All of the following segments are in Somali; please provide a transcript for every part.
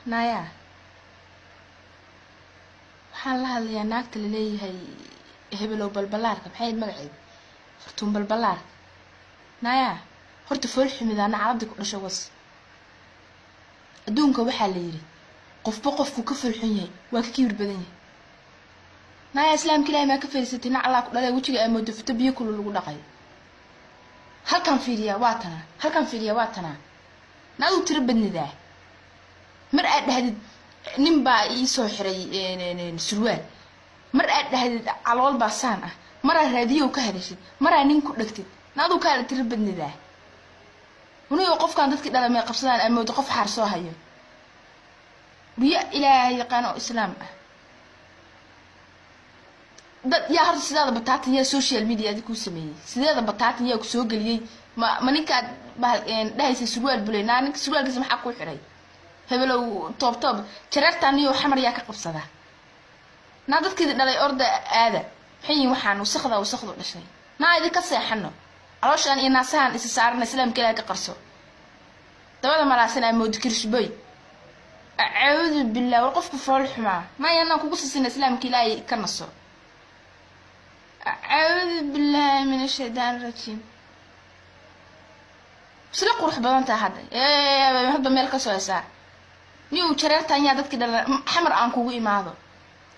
نايا waxaan la hadlayaa naagta la leeyahay hebelow balbalaarka maxay magaceed fartuun balbalaar naya horta fool xumidana carabdi ku dhashay was adduunka waxa la yiri qofba qofku ka falxun yahay waa ka kibir badan yahay naya islaamka ilaahay ma ka fariisatay Allah ku dhalay wajiga ay moodo fito biyo kulul lagu dhaqay halkan fiiriya waa tana naadu tira badnida mar aad dhahdid nin baa ii soo xiray surwaal mar aad dhahdid calool baa saan ah mar aad raadiyo ka hadashid mar aad nin ku dhagtid naadu ka tira badnida ونيو قف كان dadkii dhalay may qabsadaan amoodo qof xaar soo hayo biya ilaahay yaqaan islaam ah dad yaa har sidaada bataatan yaa social media ku sameeyay sidaada bataatan yaa ku soo galiyay ma ninka dhahaysa surwaal buleena ninka surwaalkiisa maxaa ku xiray hebelow top jareertan iyo xamar yaa ka qabsada na dadkii dhalay orda aada xiyin waxaan wasaqda dhashay ma idin ka seexano علشان الناسان إسسارنا إسلام كلا كقرصو طبعا ما راسنا مود كرشبي أعوذ بالله والقف كفر معه ما ينا كوكس إسلام كلا كنصو أعوذ بالله من الشيطان الرجيم بس لا قرح بلانت هذا هذا ملك سواسا نيو شررت أني عدد كده حمر عنكو إماده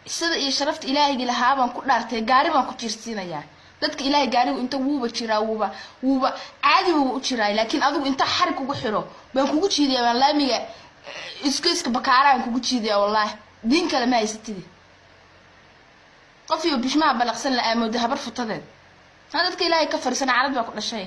السيد شرفت إلهي لها بان كدارتي غاري بان كجيرتينا يعني dadka ilaahay gaarigu inta wuuba jiraa wuuba caadi uu jiraa laakiin adigu inta xarig ugu xiro baan kugu jiidiyaa baan laamiga iska bakaaraan kugu jiidiyaa wallahi diin kale ma haysatid qof iyo bishmaa balaqsan la aamoodo habar futadeed dadka ilaahay ka fariisan carab baa ku dhashay